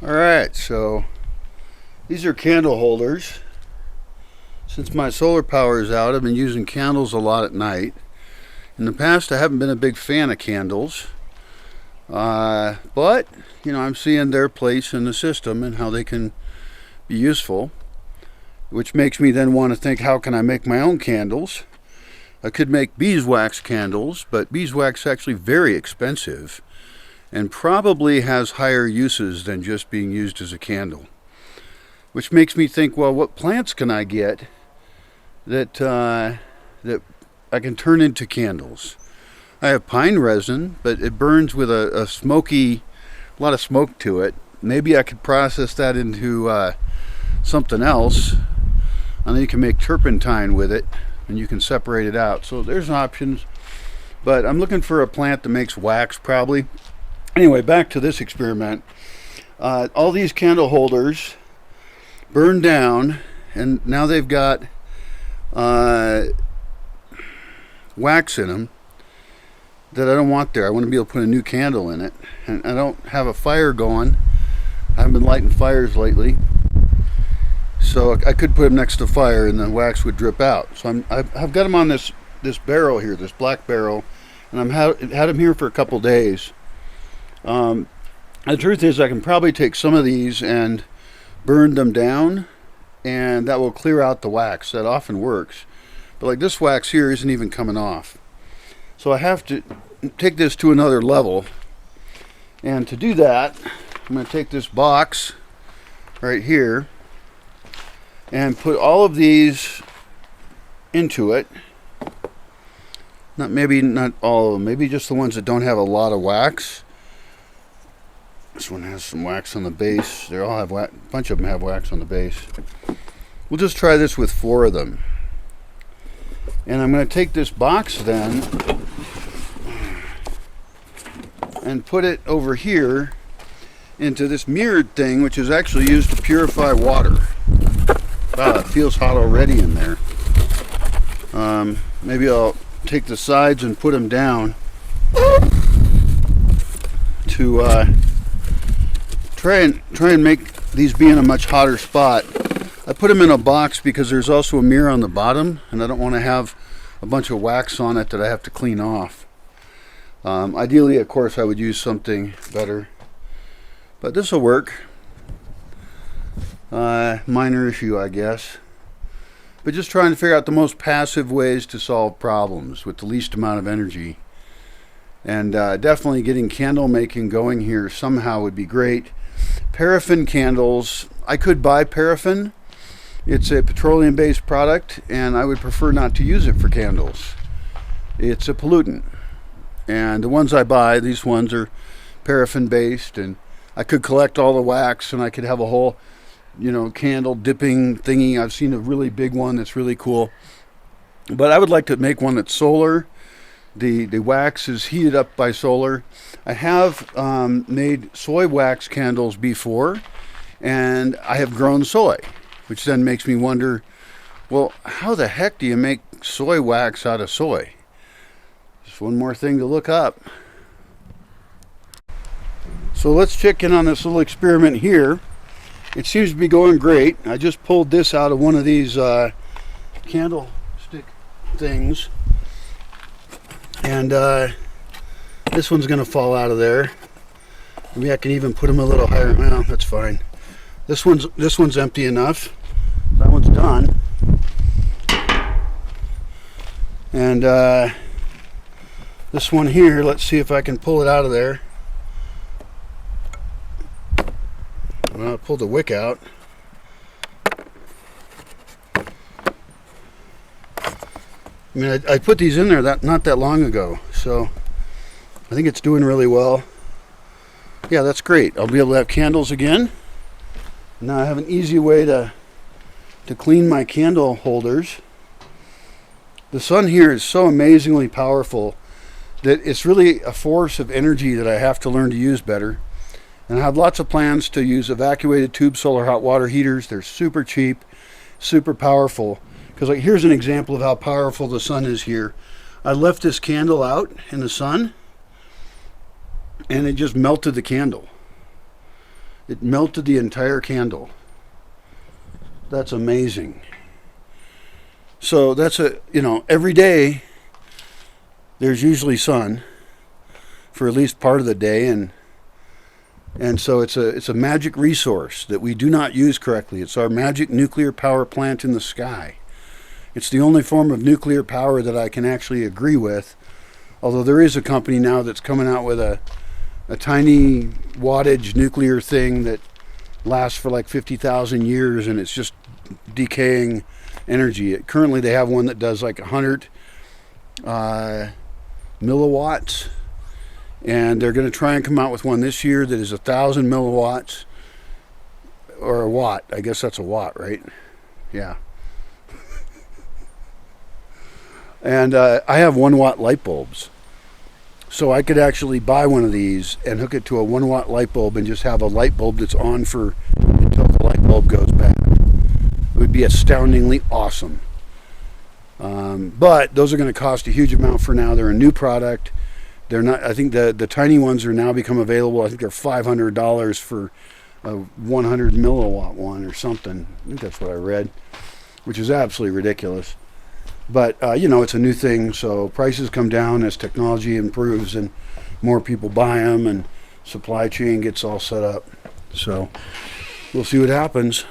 Alright, so these are candle holders. Since my solar power is out, I've been using candles a lot at night. In the past, I haven't been a big fan of candles. But, I'm seeing their place in the system and how they can be useful. Which makes me then want to think, how can I make my own candles? I could make beeswax candles, but beeswax is actually very expensive and probably has higher uses than just being used as a candle. Which makes me think, well, what plants can I get that I can turn into candles? I have pine resin, but it burns with a lot of smoke to it. Maybe I could process that into something else. And then you can make turpentine with it, and you can separate it out. So there's options. But I'm looking for a plant that makes wax, probably. Anyway, back to this experiment. All these candle holders burned down, and now they've got wax in them that I don't want there. I want to be able to put a new candle in it, and I don't have a fire going. I haven't been lighting fires lately, so I could put them next to the fire and the wax would drip out. So I've got them on this barrel here, this black barrel, and I've had them here for a couple days. The truth is, I can probably take some of these and burn them down, and that will clear out the wax. That often works, but like this wax here isn't even coming off. So I have to take this to another level, and to do that, I'm going to take this box right here and put all of these into it. Maybe not all of them, maybe just the ones that don't have a lot of wax. This one has some wax on the base. They all have wax. A bunch of them have wax on the base. We'll just try this with 4 of them. And I'm going to take this box then and put it over here into this mirrored thing, which is actually used to purify water. Wow, it feels hot already in there. Maybe I'll take the sides and put them down to try and make these be in a much hotter spot. I put them in a box because there's also a mirror on the bottom, and I don't want to have a bunch of wax on it that I have to clean off. Ideally, of course, I would use something better, but this will work. Minor issue, I guess. But just trying to figure out the most passive ways to solve problems with the least amount of energy. And definitely getting candle making going here somehow would be great. Paraffin candles, I could buy paraffin. It's a petroleum-based product, and I would prefer not to use it for candles. It's a pollutant. And the ones I buy, these ones are paraffin-based, and I could collect all the wax, and I could have a whole, candle dipping thingy. I've seen a really big one that's really cool. But I would like to make one that's solar. The wax is heated up by solar. I have made soy wax candles before, and I have grown soy, which then makes me wonder, well, how the heck do you make soy wax out of soy? Just one more thing to look up. So let's check in on this little experiment here. It seems to be going great. I just pulled this out of one of these candlestick things. And this one's going to fall out of there. Maybe I can even put them a little higher. Well, that's fine. This one's empty enough. That one's done. And this one here, let's see if I can pull it out of there. Well, I pulled the wick out. I mean, I put these in there not that long ago, so I think it's doing really well. Yeah, that's great. I'll be able to have candles again. Now I have an easy way to clean my candle holders. The sun here is so amazingly powerful that it's really a force of energy that I have to learn to use better. And I have lots of plans to use evacuated tube solar hot water heaters. They're super cheap, super powerful. Because here's an example of how powerful the sun is here. I left this candle out in the sun, and it just melted the candle. It melted the entire candle. That's amazing. So that's every day there's usually sun for at least part of the day, and so it's a magic resource that we do not use correctly. It's our magic nuclear power plant in the sky. It's the only form of nuclear power that I can actually agree with, although there is a company now that's coming out with a tiny wattage nuclear thing that lasts for like 50,000 years, and it's just decaying energy. Currently they have one that does like 100 milliwatts, and they're going to try and come out with one this year that is 1,000 milliwatts, or a watt. I guess that's a watt, right? Yeah. And I have 1 watt light bulbs, so I could actually buy one of these and hook it to a 1 watt light bulb and just have a light bulb that's on for until the light bulb goes bad. It would be astoundingly awesome. But those are going to cost a huge amount for now. They're a new product. They're not. I think the tiny ones are now become available. I think they're $500 for a 100 milliwatt one or something. I think that's what I read, which is absolutely ridiculous. But it's a new thing, so prices come down as technology improves and more people buy them and supply chain gets all set up. So we'll see what happens.